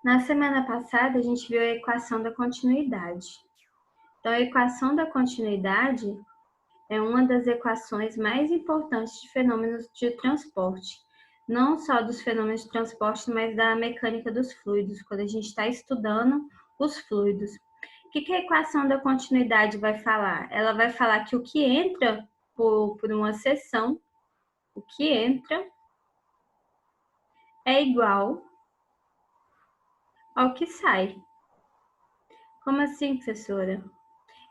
Na semana passada, a gente viu a equação da continuidade. Então, a equação da continuidade é uma das equações mais importantes de fenômenos de transporte. Não só dos fenômenos de transporte, mas da mecânica dos fluidos, quando a gente está estudando os fluidos. O que a equação da continuidade vai falar? Ela vai falar que o que entra por uma seção, o que entra é igual ao que sai. Como assim, professora?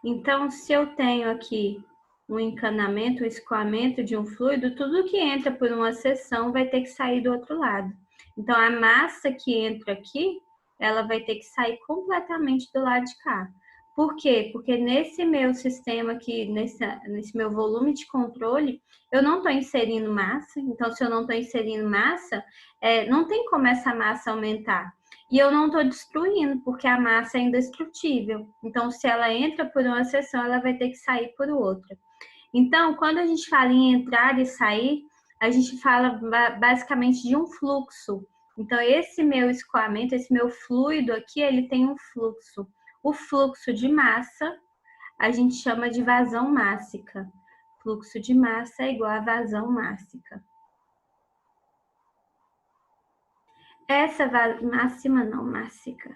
Então, se eu tenho aqui um encanamento, um escoamento de um fluido, tudo que entra por uma seção vai ter que sair do outro lado. Então, a massa que entra aqui, ela vai ter que sair completamente do lado de cá. Por quê? Porque nesse meu sistema aqui, nesse meu volume de controle, eu não estou inserindo massa. Então, se eu não estou inserindo massa, não tem como essa massa aumentar. E eu não estou destruindo, porque a massa é indestrutível. Então, se ela entra por uma seção, ela vai ter que sair por outra. Então, quando a gente fala em entrar e sair, a gente fala basicamente de um fluxo. Então, esse meu escoamento, esse meu fluido aqui, ele tem um fluxo. O fluxo de massa, a gente chama de vazão mássica. Fluxo de massa é igual a vazão mássica. Essa máxima não, mássica.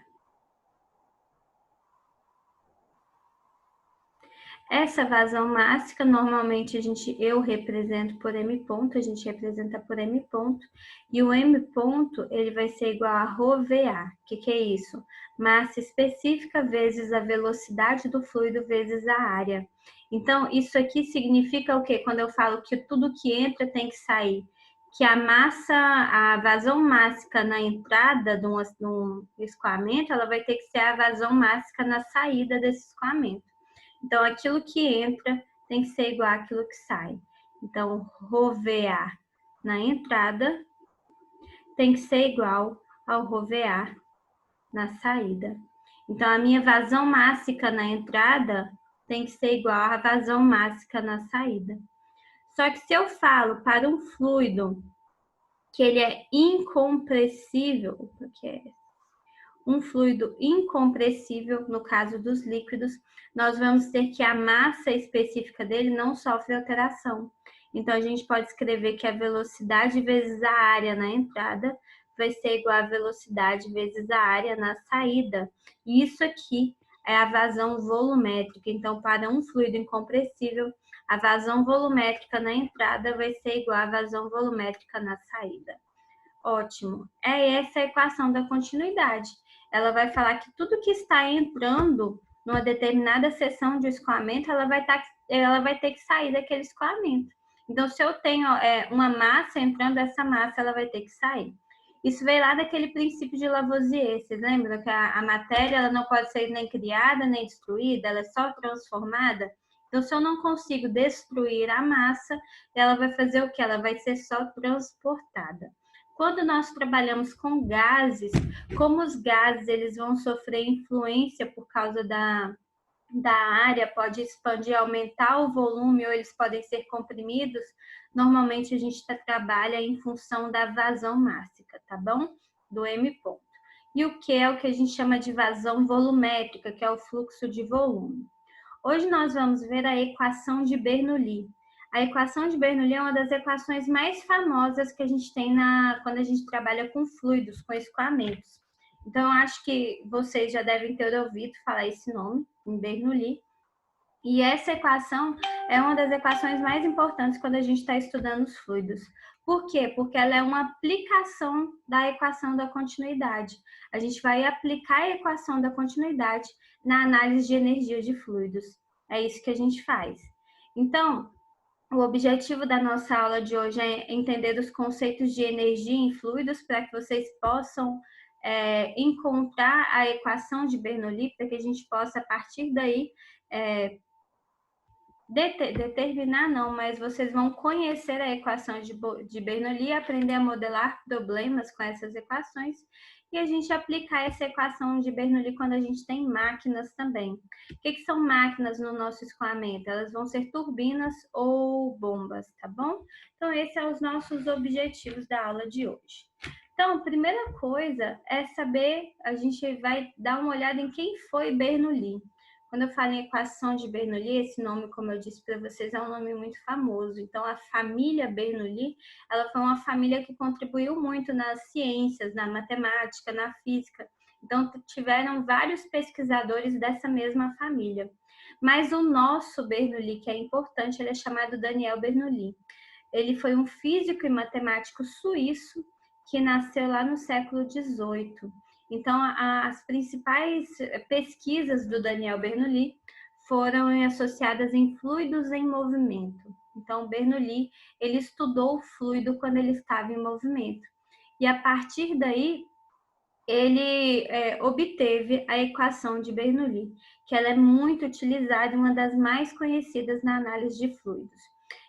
Essa vazão mássica, normalmente eu represento por M ponto, a gente representa por M ponto, e o M ponto, ele vai ser igual a ρVA. O que é isso? Massa específica vezes a velocidade do fluido vezes a área. Então, isso aqui significa o quê? Quando eu falo que tudo que entra tem que sair. Que a massa, a vazão mássica na entrada de um escoamento, ela vai ter que ser a vazão mássica na saída desse escoamento. Então, aquilo que entra tem que ser igual àquilo que sai. Então, ρVA na entrada tem que ser igual ao ρVA na saída. Então, a minha vazão mássica na entrada tem que ser igual à vazão mássica na saída. Só que se eu falo para um fluido que ele é incompressível, que é um fluido incompressível, no caso dos líquidos, nós vamos ter que a massa específica dele não sofre alteração. Então, a gente pode escrever que a velocidade vezes a área na entrada vai ser igual a velocidade vezes a área na saída. E isso aqui é a vazão volumétrica. Então, para um fluido incompressível, a vazão volumétrica na entrada vai ser igual à vazão volumétrica na saída. Ótimo. É essa a equação da continuidade. Ela vai falar que tudo que está entrando numa determinada seção de escoamento, ela vai ter que sair daquele escoamento. Então, se eu tenho uma massa entrando, essa massa ela vai ter que sair. Isso veio lá daquele princípio de Lavoisier. Vocês lembram que a matéria ela não pode ser nem criada, nem destruída, ela é só transformada? Então, se eu não consigo destruir a massa, ela vai fazer o quê? Ela vai ser só transportada. Quando nós trabalhamos com gases, como os gases eles vão sofrer influência por causa da área, pode expandir, aumentar o volume ou eles podem ser comprimidos, normalmente a gente trabalha em função da vazão mássica, tá bom? Do M ponto. E o que é o que a gente chama de vazão volumétrica, que é o fluxo de volume. Hoje nós vamos ver a equação de Bernoulli. A equação de Bernoulli é uma das equações mais famosas que a gente tem quando a gente trabalha com fluidos, com escoamentos. Então, eu acho que vocês já devem ter ouvido falar esse nome, em Bernoulli. E essa equação é uma das equações mais importantes quando a gente está estudando os fluidos. Por quê? Porque ela é uma aplicação da equação da continuidade. A gente vai aplicar a equação da continuidade na análise de energia de fluidos. É isso que a gente faz. Então, o objetivo da nossa aula de hoje é entender os conceitos de energia em fluidos para que vocês possam encontrar a equação de Bernoulli, para que a gente possa, a partir daí, determinar não, mas vocês vão conhecer a equação de Bernoulli, aprender a modelar problemas com essas equações e a gente aplicar essa equação de Bernoulli quando a gente tem máquinas também. O que são máquinas no nosso escoamento? Elas vão ser turbinas ou bombas, tá bom? Então, esses são os nossos objetivos da aula de hoje. Então, a primeira coisa é saber, a gente vai dar uma olhada em quem foi Bernoulli. Quando eu falo em equação de Bernoulli, esse nome, como eu disse para vocês, é um nome muito famoso. Então, a família Bernoulli, ela foi uma família que contribuiu muito nas ciências, na matemática, na física. Então, tiveram vários pesquisadores dessa mesma família. Mas o nosso Bernoulli, que é importante, ele é chamado Daniel Bernoulli. Ele foi um físico e matemático suíço que nasceu lá no século XVIII. Então, as principais pesquisas do Daniel Bernoulli foram associadas em fluidos em movimento. Então, Bernoulli, ele estudou o fluido quando ele estava em movimento. E a partir daí, ele obteve a equação de Bernoulli, que ela é muito utilizada e uma das mais conhecidas na análise de fluidos.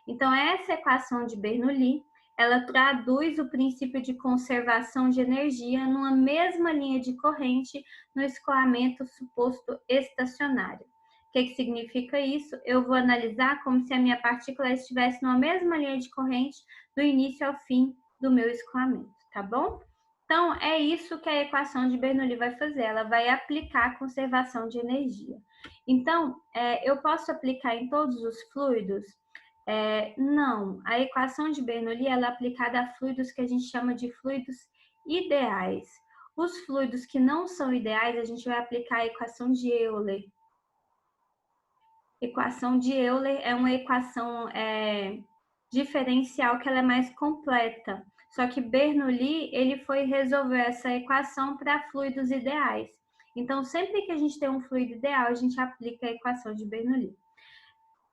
Então, essa equação de Bernoulli, ela traduz o princípio de conservação de energia numa mesma linha de corrente no escoamento suposto estacionário. O que significa isso? Eu vou analisar como se a minha partícula estivesse numa mesma linha de corrente do início ao fim do meu escoamento, tá bom? Então, é isso que a equação de Bernoulli vai fazer, ela vai aplicar a conservação de energia. Então, eu posso aplicar em todos os fluidos? Não, a equação de Bernoulli ela é aplicada a fluidos que a gente chama de fluidos ideais. Os fluidos que não são ideais, a gente vai aplicar a equação de Euler. Equação de Euler é uma equação diferencial que ela é mais completa. Só que Bernoulli, ele foi resolver essa equação para fluidos ideais. Então, sempre que a gente tem um fluido ideal, a gente aplica a equação de Bernoulli.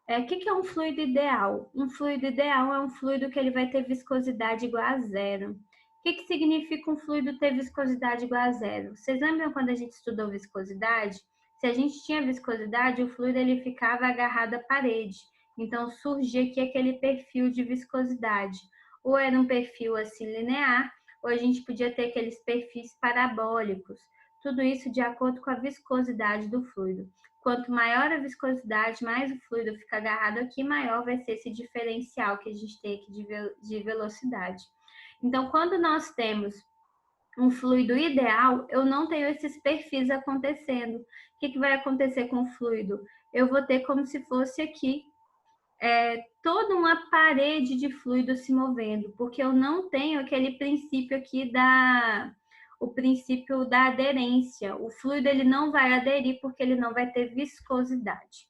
O que é um fluido ideal? Um fluido ideal é um fluido que ele vai ter viscosidade igual a zero. O que significa um fluido ter viscosidade igual a zero? Vocês lembram quando a gente estudou viscosidade? Se a gente tinha viscosidade, o fluido ele ficava agarrado à parede. Então, surgia aqui aquele perfil de viscosidade. Ou era um perfil assim linear, ou a gente podia ter aqueles perfis parabólicos. Tudo isso de acordo com a viscosidade do fluido. Quanto maior a viscosidade, mais o fluido fica agarrado aqui, maior vai ser esse diferencial que a gente tem aqui de velocidade. Então, quando nós temos um fluido ideal, eu não tenho esses perfis acontecendo. O que vai acontecer com o fluido? Eu vou ter como se fosse aqui toda uma parede de fluido se movendo, porque eu não tenho aquele princípio aqui o princípio da aderência. O fluido ele não vai aderir porque ele não vai ter viscosidade.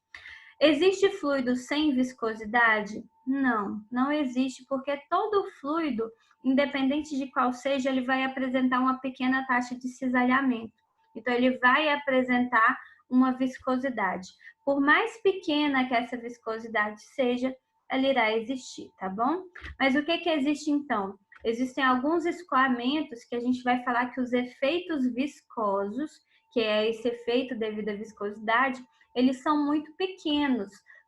Existe fluido sem viscosidade? Não, não existe, porque todo fluido, independente de qual seja, ele vai apresentar uma pequena taxa de cisalhamento. Então, ele vai apresentar uma viscosidade. Por mais pequena que essa viscosidade seja, ela irá existir, tá bom? Mas o que existe então? Existem alguns escoamentos que a gente vai falar que os efeitos viscosos, que é esse efeito devido à viscosidade, eles são muito pequenos.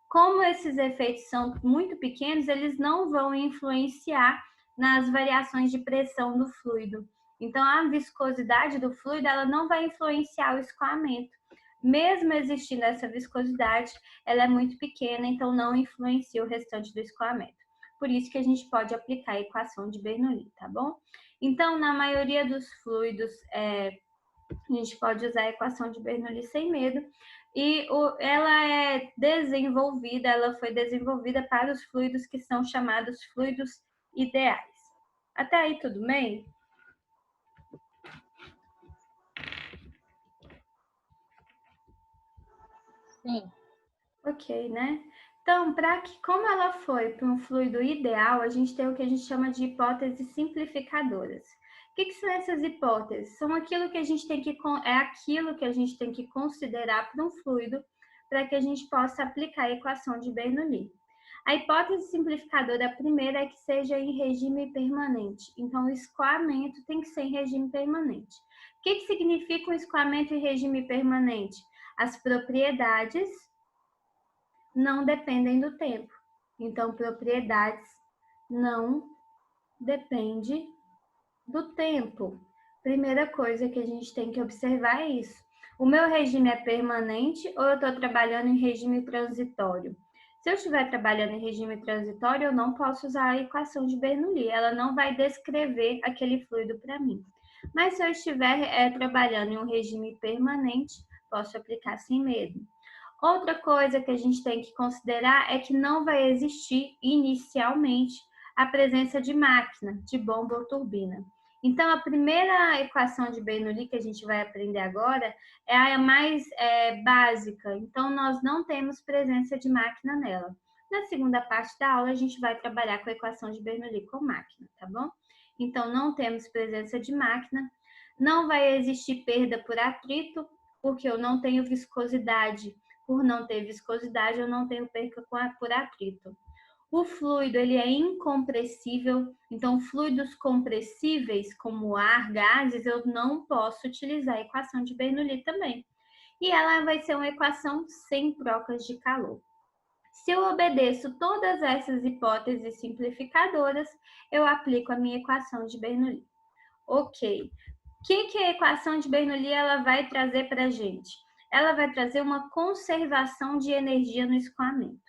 Como esses efeitos são muito pequenos, eles não vão influenciar nas variações de pressão do fluido. Então, a viscosidade do fluido ela não vai influenciar o escoamento. Mesmo existindo essa viscosidade, ela é muito pequena, então não influencia o restante do escoamento. Por isso que a gente pode aplicar a equação de Bernoulli, tá bom? Então, na maioria dos fluidos, a gente pode usar a equação de Bernoulli sem medo. E ela foi desenvolvida para os fluidos que são chamados fluidos ideais. Até aí, tudo bem? Sim. Ok, né? Então, como ela foi para um fluido ideal, a gente tem o que a gente chama de hipóteses simplificadoras. O que são essas hipóteses? São aquilo que a gente tem que considerar para um fluido para que a gente possa aplicar a equação de Bernoulli. A hipótese simplificadora primeira é que seja em regime permanente. Então, o escoamento tem que ser em regime permanente. O que significa um escoamento em regime permanente? As propriedades não dependem do tempo. Então, propriedades não dependem do tempo. Primeira coisa que a gente tem que observar é isso. O meu regime é permanente ou eu estou trabalhando em regime transitório? Se eu estiver trabalhando em regime transitório, eu não posso usar a equação de Bernoulli, ela não vai descrever aquele fluido para mim. Mas se eu estiver trabalhando em um regime permanente, posso aplicar sem medo. Outra coisa que a gente tem que considerar é que não vai existir inicialmente a presença de máquina, de bomba ou turbina. Então, a primeira equação de Bernoulli que a gente vai aprender agora é a mais básica. Então, nós não temos presença de máquina nela. Na segunda parte da aula, a gente vai trabalhar com a equação de Bernoulli com máquina, tá bom? Então, não temos presença de máquina, não vai existir perda por atrito, porque eu não tenho viscosidade. Por não ter viscosidade, eu não tenho perda por atrito. O fluido ele é incompressível, então fluidos compressíveis, como ar, gases, eu não posso utilizar a equação de Bernoulli também. E ela vai ser uma equação sem trocas de calor. Se eu obedeço todas essas hipóteses simplificadoras, eu aplico a minha equação de Bernoulli. Ok. O que a equação de Bernoulli ela vai trazer para a gente? Ela vai trazer uma conservação de energia no escoamento.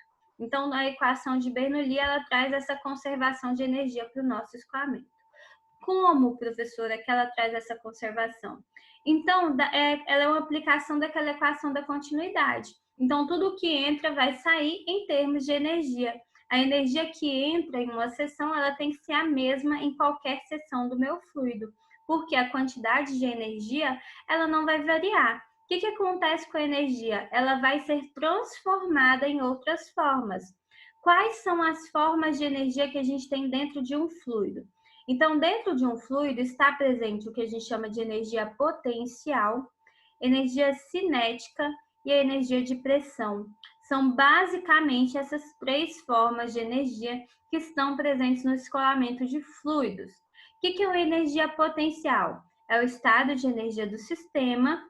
Então, a equação de Bernoulli ela traz essa conservação de energia para o nosso escoamento. Como, professora, que ela traz essa conservação? Então, ela é uma aplicação daquela equação da continuidade. Então, tudo que entra vai sair em termos de energia. A energia que entra em uma seção, ela tem que ser a mesma em qualquer seção do meu fluido, porque a quantidade de energia, ela não vai variar. O que acontece com a energia? Ela vai ser transformada em outras formas. Quais são as formas de energia que a gente tem dentro de um fluido? Então, dentro de um fluido está presente o que a gente chama de energia potencial, energia cinética e a energia de pressão. São basicamente essas três formas de energia que estão presentes no escoamento de fluidos. O que é uma energia potencial? É o estado de energia do sistema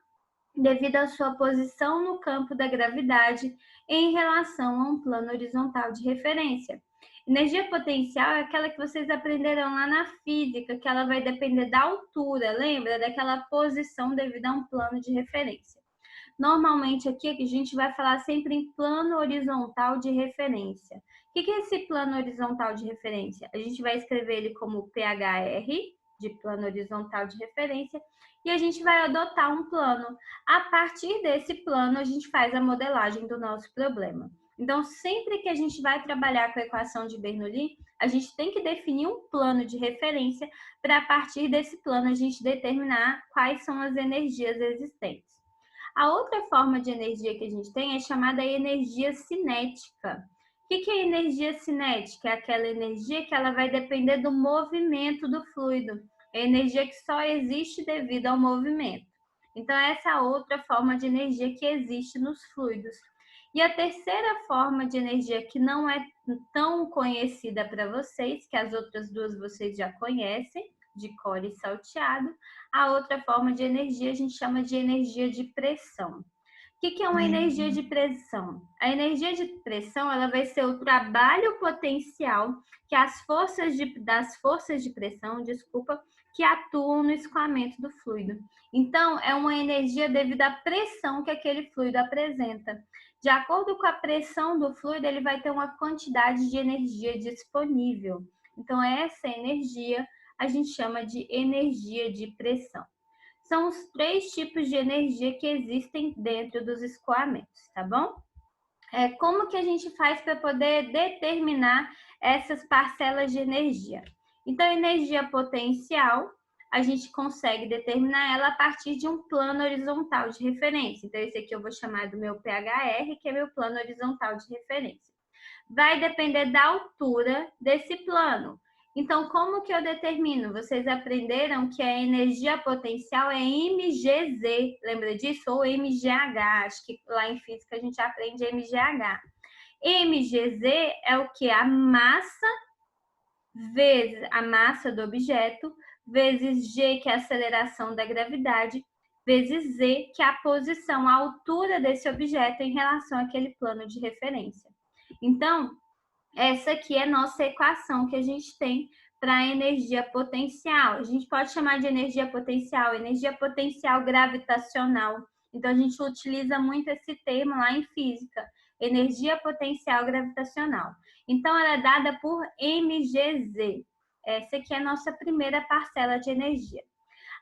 devido à sua posição no campo da gravidade em relação a um plano horizontal de referência. Energia potencial é aquela que vocês aprenderam lá na física, que ela vai depender da altura, lembra? Daquela posição devido a um plano de referência. Normalmente aqui a gente vai falar sempre em plano horizontal de referência. O que é esse plano horizontal de referência? A gente vai escrever ele como PHR, de plano horizontal de referência, e a gente vai adotar um plano. A partir desse plano, a gente faz a modelagem do nosso problema. Então, sempre que a gente vai trabalhar com a equação de Bernoulli, a gente tem que definir um plano de referência para, a partir desse plano, a gente determinar quais são as energias existentes. A outra forma de energia que a gente tem é chamada energia cinética. O que é energia cinética? É aquela energia que ela vai depender do movimento do fluido. É energia que só existe devido ao movimento. Então, essa é a outra forma de energia que existe nos fluidos. E a terceira forma de energia que não é tão conhecida para vocês, que as outras duas vocês já conhecem, de cor e salteado, a outra forma de energia a gente chama de energia de pressão. O que é uma energia de pressão? A energia de pressão ela vai ser o trabalho potencial que das forças de pressão, que atuam no escoamento do fluido. Então, é uma energia devido à pressão que aquele fluido apresenta. De acordo com a pressão do fluido, ele vai ter uma quantidade de energia disponível. Então, essa energia a gente chama de energia de pressão. São os três tipos de energia que existem dentro dos escoamentos, tá bom? Como que a gente faz para poder determinar essas parcelas de energia? Então, energia potencial, a gente consegue determinar ela a partir de um plano horizontal de referência. Então, esse aqui eu vou chamar do meu PHR, que é meu plano horizontal de referência. Vai depender da altura desse plano. Então, como que eu determino? Vocês aprenderam que a energia potencial é mgz, lembra disso? Ou mgh, acho que lá em física a gente aprende mgh. mgz é o que? A massa vezes a massa do objeto, vezes g, que é a aceleração da gravidade, vezes z, que é a posição, a altura desse objeto em relação àquele plano de referência. Então, essa aqui é a nossa equação que a gente tem para a energia potencial. A gente pode chamar de energia potencial gravitacional. Então, a gente utiliza muito esse termo lá em física. energia potencial gravitacional. Então, ela é dada por mgz. Essa aqui é a nossa primeira parcela de energia.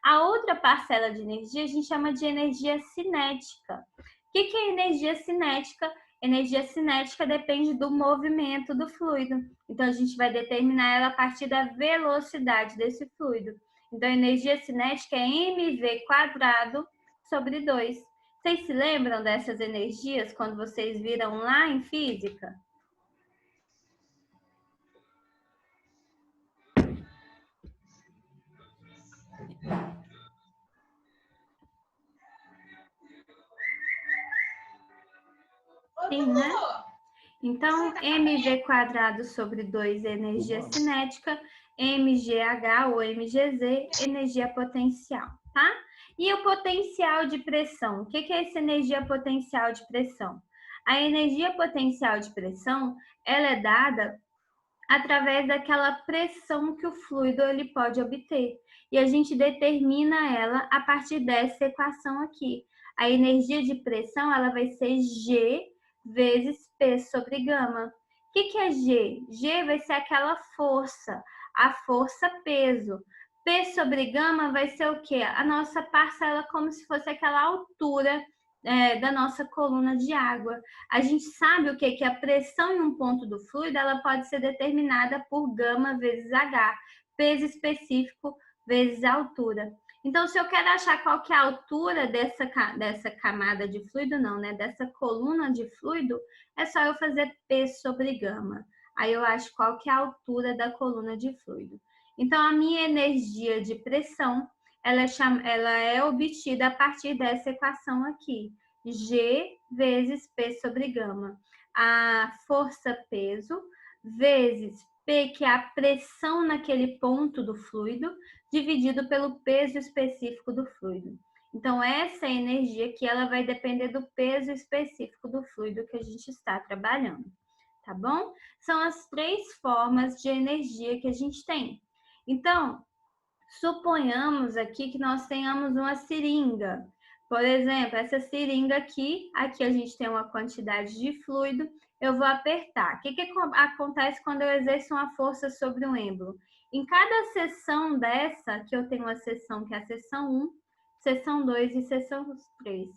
A outra parcela de energia a gente chama de energia cinética. O que é energia cinética? Energia cinética depende do movimento do fluido. Então, a gente vai determinar ela a partir da velocidade desse fluido. Então, a energia cinética é mv² sobre 2. Vocês se lembram dessas energias quando vocês viram lá em física? Sim, né? Então, mv² sobre 2 é energia cinética, mgh ou mgz, energia potencial, tá? E o potencial de pressão? O que é essa energia potencial de pressão? A energia potencial de pressão, ela é dada através daquela pressão que o fluido ele pode obter. E a gente determina ela a partir dessa equação aqui. A energia de pressão ela vai ser G vezes P sobre gama. O que é G? G vai ser aquela força, a força peso. P sobre gama vai ser o quê? A nossa parcela como se fosse aquela altura da nossa coluna de água. A gente sabe o quê? Que a pressão em um ponto do fluido ela pode ser determinada por gama vezes H, peso específico vezes a altura. Então, se eu quero achar qual que é a altura dessa camada de fluido, não, né? Dessa coluna de fluido, é só eu fazer P sobre gama. Aí eu acho qual que é a altura da coluna de fluido. Então, a minha energia de pressão, ela é obtida a partir dessa equação aqui. G vezes P sobre gama. A força-peso vezes P, que é a pressão naquele ponto do fluido, dividido pelo peso específico do fluido. Então, essa energia que ela vai depender do peso específico do fluido que a gente está trabalhando, tá bom? São as 3 formas de energia que a gente tem. Então, suponhamos aqui que nós tenhamos uma seringa. Por exemplo, essa seringa aqui a gente tem uma quantidade de fluido, eu vou apertar. O que acontece quando eu exerço uma força sobre um êmbolo? Em cada seção dessa, que eu tenho uma seção que é a seção 1, seção 2 e seção 3,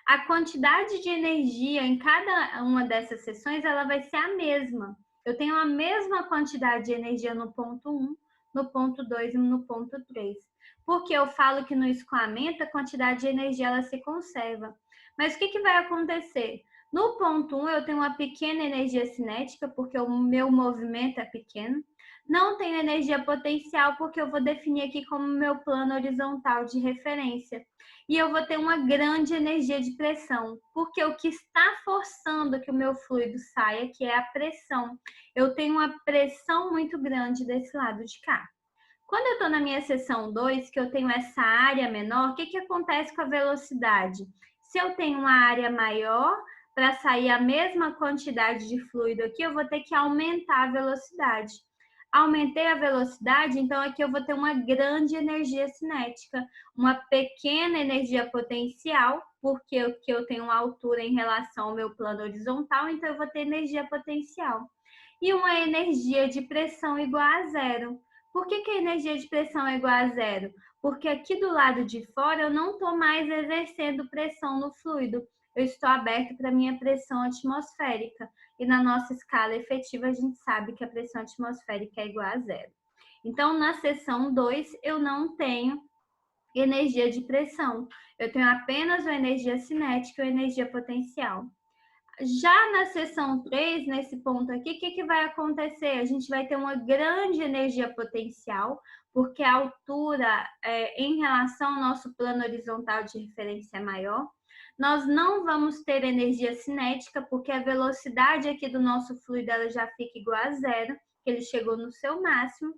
a quantidade de energia em cada uma dessas seções, ela vai ser a mesma. Eu tenho a mesma quantidade de energia no ponto 1, no ponto 2 e no ponto 3. Porque eu falo que no escoamento a quantidade de energia ela se conserva. Mas o que vai acontecer? No ponto 1 eu tenho uma pequena energia cinética, porque o meu movimento é pequeno. Não tenho energia potencial, porque eu vou definir aqui como meu plano horizontal de referência. E eu vou ter uma grande energia de pressão, porque o que está forçando que o meu fluido saia, que é a pressão. Eu tenho uma pressão muito grande desse lado de cá. Quando eu estou na minha seção 2, que eu tenho essa área menor, o que acontece com a velocidade? Se eu tenho uma área maior, para sair a mesma quantidade de fluido aqui, eu vou ter que aumentar a velocidade. Aumentei a velocidade, então aqui eu vou ter uma grande energia cinética, uma pequena energia potencial, porque eu tenho uma altura em relação ao meu plano horizontal, então eu vou ter energia potencial. E uma energia de pressão igual a zero. Por que a energia de pressão é igual a zero? Porque aqui do lado de fora eu não estou mais exercendo pressão no fluido. Eu estou aberto para a minha pressão atmosférica. E na nossa escala efetiva a gente sabe que a pressão atmosférica é igual a zero. Então, na seção 2, eu não tenho energia de pressão. Eu tenho apenas a energia cinética e a energia potencial. Já na seção 3, nesse ponto aqui, o que vai acontecer? A gente vai ter uma grande energia potencial, porque a altura em relação ao nosso plano horizontal de referência é maior. Nós não vamos ter energia cinética, porque a velocidade aqui do nosso fluido ela já fica igual a zero, que ele chegou no seu máximo.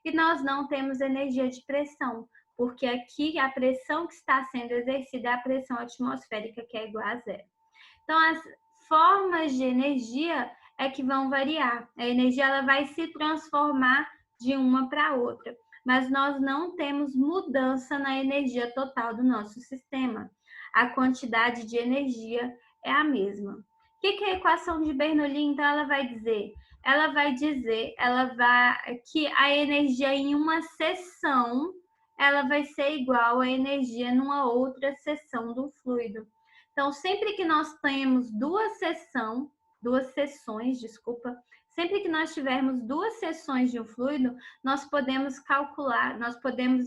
E nós não temos energia de pressão, porque aqui a pressão que está sendo exercida é a pressão atmosférica, que é igual a zero. Então, as formas de energia é que vão variar. A energia ela vai se transformar de uma para outra, mas nós não temos mudança na energia total do nosso sistema. A quantidade de energia é a mesma. que é a equação de Bernoulli? Então, ela vai dizer que a energia em uma seção ela vai ser igual à energia numa outra seção do fluido. Então, sempre que nós temos sempre que nós tivermos duas seções de um fluido, nós podemos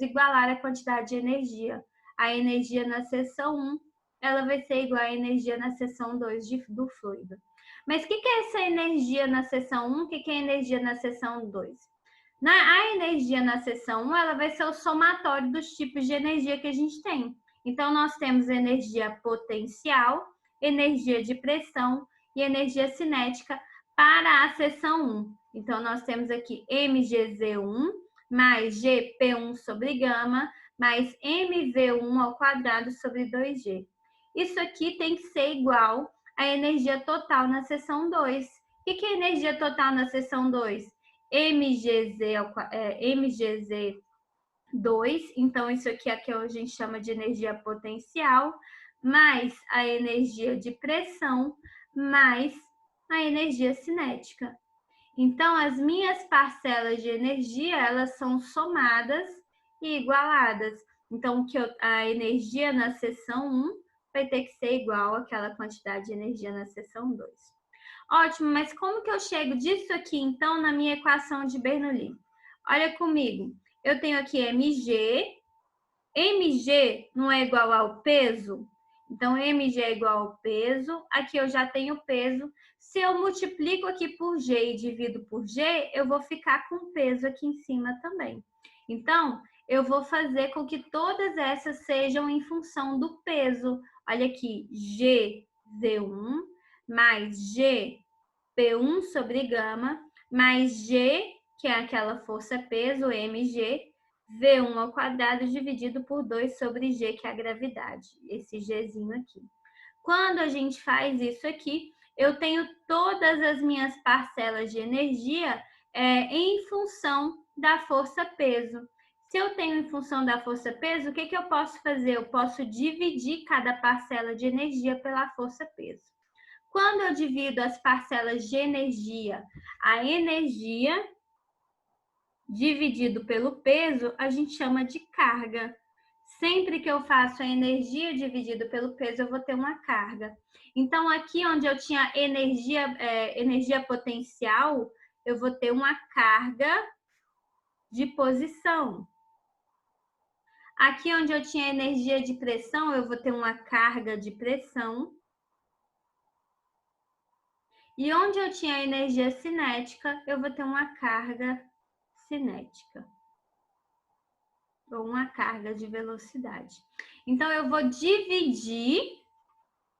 igualar a quantidade de energia. A energia na seção 1, ela vai ser igual à energia na seção 2 do fluido. Mas o que é essa energia na seção 1? O que é a energia na seção 2? A energia na seção 1, ela vai ser o somatório dos tipos de energia que a gente tem. Então, nós temos energia potencial, energia de pressão e energia cinética para a seção 1. Então, nós temos aqui mgz1 mais gp1 sobre gama mais mv1 ao quadrado sobre 2g. Isso aqui tem que ser igual à energia total na seção 2. O que é energia total na seção 2? mgz2, então isso aqui é que a gente chama de energia potencial, mais a energia de pressão, mais a energia cinética. Então, as minhas parcelas de energia, elas são somadas e igualadas. Então, a energia na seção 1 vai ter que ser igual àquela quantidade de energia na seção 2. Ótimo, mas como que eu chego disso aqui, então, na minha equação de Bernoulli? Olha comigo, eu tenho aqui mg não é igual ao peso? Então, mg é igual ao peso, aqui eu já tenho peso. Se eu multiplico aqui por g e divido por g, eu vou ficar com peso aqui em cima também. Então, eu vou fazer com que todas essas sejam em função do peso. Olha aqui, gz1 mais gp1 sobre gama, mais g, que é aquela força-peso, mg, V1 ao quadrado dividido por 2 sobre G, que é a gravidade, esse Gzinho aqui. Quando a gente faz isso aqui, eu tenho todas as minhas parcelas de energia em função da força-peso. Se eu tenho em função da força-peso, o que eu posso fazer? Eu posso dividir cada parcela de energia pela força-peso. Quando eu divido as parcelas de energia, a energia dividido pelo peso, a gente chama de carga. Sempre que eu faço a energia dividido pelo peso, eu vou ter uma carga. Então, aqui onde eu tinha energia potencial, eu vou ter uma carga de posição. Aqui onde eu tinha energia de pressão, eu vou ter uma carga de pressão. E onde eu tinha energia cinética, eu vou ter uma carga cinética, ou uma carga de velocidade. Então, eu vou dividir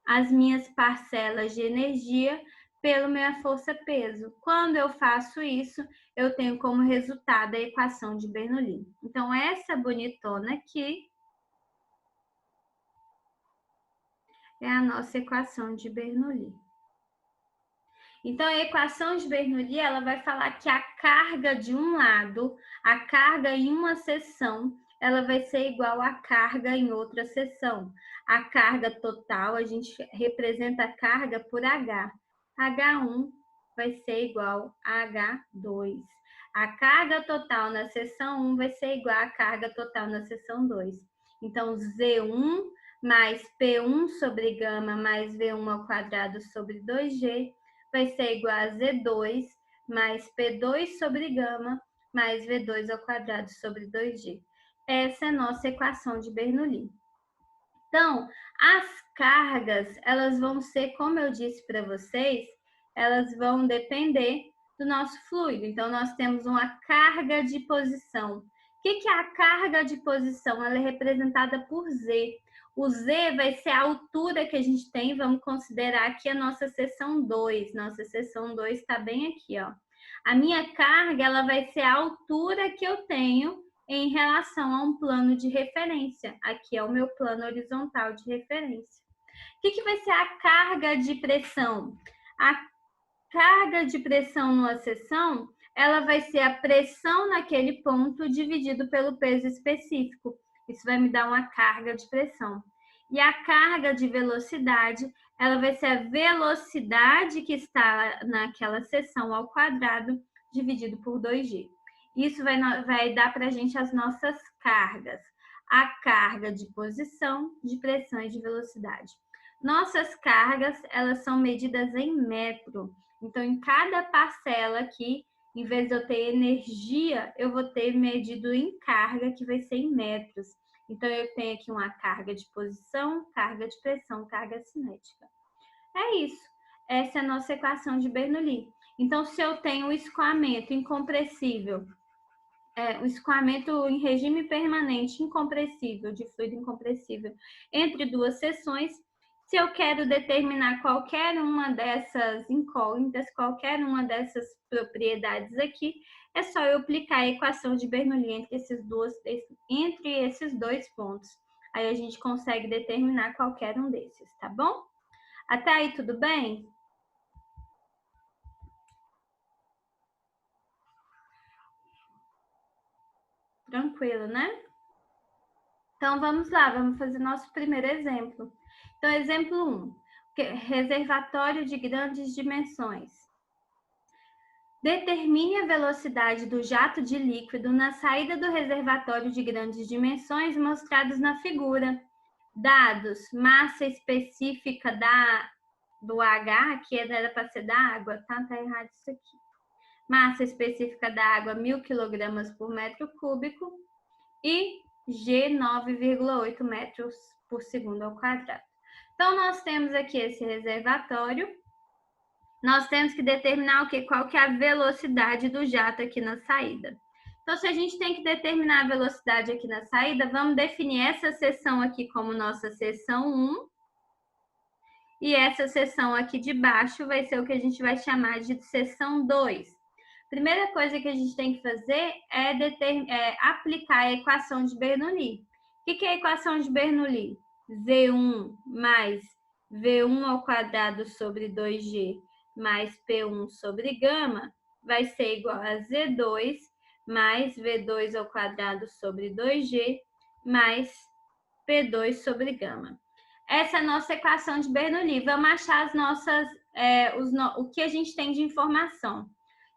as minhas parcelas de energia pela minha força-peso. Quando eu faço isso, eu tenho como resultado a equação de Bernoulli. Então, essa bonitona aqui é a nossa equação de Bernoulli. Então, a equação de Bernoulli, ela vai falar que a carga de um lado, a carga em uma seção, ela vai ser igual à carga em outra seção. A carga total, a gente representa a carga por H. H1 vai ser igual a H2. A carga total na seção 1 vai ser igual à carga total na seção 2. Então, Z1 mais P1 sobre gama mais V1 ao quadrado sobre 2G vai ser igual a Z2 mais P2 sobre gama mais V2 ao quadrado sobre 2G. Essa é a nossa equação de Bernoulli. Então, as cargas, elas vão ser, como eu disse para vocês, elas vão depender do nosso fluido. Então, nós temos uma carga de posição. O que é a carga de posição? Ela é representada por Z. O Z vai ser a altura que a gente tem, vamos considerar aqui a nossa seção 2. Nossa seção 2 está bem aqui, ó. A minha carga, ela vai ser a altura que eu tenho em relação a um plano de referência. Aqui é o meu plano horizontal de referência. O que vai ser a carga de pressão? A carga de pressão numa seção, ela vai ser a pressão naquele ponto dividido pelo peso específico. Isso vai me dar uma carga de pressão. E a carga de velocidade, ela vai ser a velocidade que está naquela seção ao quadrado, dividido por 2G. Isso vai dar para a gente as nossas cargas. A carga de posição, de pressão e de velocidade. Nossas cargas, elas são medidas em metro. Então, em cada parcela aqui, em vez de eu ter energia, eu vou ter medido em carga, que vai ser em metros. Então, eu tenho aqui uma carga de posição, carga de pressão, carga cinética. É isso. Essa é a nossa equação de Bernoulli. Então, se eu tenho o escoamento incompressível, o escoamento em regime permanente incompressível, de fluido incompressível, entre duas seções, se eu quero determinar qualquer uma dessas incógnitas, qualquer uma dessas propriedades aqui, é só eu aplicar a equação de Bernoulli entre esses dois pontos. Aí a gente consegue determinar qualquer um desses, tá bom? Até aí tudo bem? Tranquilo, né? Então, vamos lá, vamos fazer nosso primeiro exemplo. Então, exemplo 1, reservatório de grandes dimensões. Determine a velocidade do jato de líquido na saída do reservatório de grandes dimensões mostrados na figura. Dados, massa específica do H, que era para ser da água, tá? Tá errado isso aqui. Massa específica da água, 1.000 kg por metro cúbico e G 9,8 metros por segundo ao quadrado. Então, nós temos aqui esse reservatório. Nós temos que determinar o quê? Qual que é a velocidade do jato aqui na saída. Então, se a gente tem que determinar a velocidade aqui na saída, vamos definir essa seção aqui como nossa seção 1. E essa seção aqui de baixo vai ser o que a gente vai chamar de seção 2. Primeira coisa que a gente tem que fazer é aplicar a equação de Bernoulli. O que é a equação de Bernoulli? Z1 mais V1 ao quadrado sobre 2G mais P1 sobre gama vai ser igual a Z2 mais V2 ao quadrado sobre 2G mais P2 sobre gama. Essa é a nossa equação de Bernoulli. Vamos achar as nossas, o que a gente tem de informação.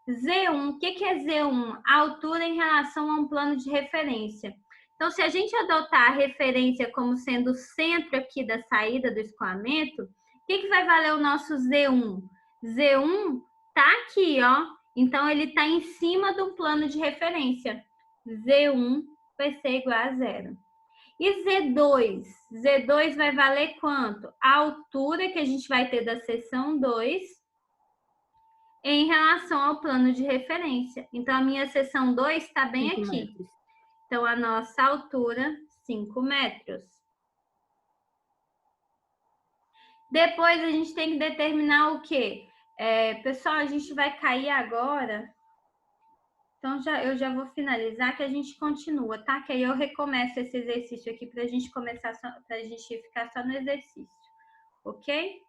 Z1, o que é Z1? A altura em relação a um plano de referência. Então, se a gente adotar a referência como sendo o centro aqui da saída do escoamento, o que vai valer o nosso Z1? Z1 está aqui, ó. Então, ele está em cima do plano de referência. Z1 vai ser igual a 0. E Z2? Z2 vai valer quanto? A altura que a gente vai ter da seção 2 em relação ao plano de referência. Então, a minha seção 2 está bem aqui. Metros. Então, a nossa altura, 5 metros. Depois, a gente tem que determinar o quê? Pessoal, a gente vai cair agora. Então, eu já vou finalizar que a gente continua, tá? Que aí eu recomeço esse exercício aqui para a gente começar, para a gente ficar só no exercício, ok?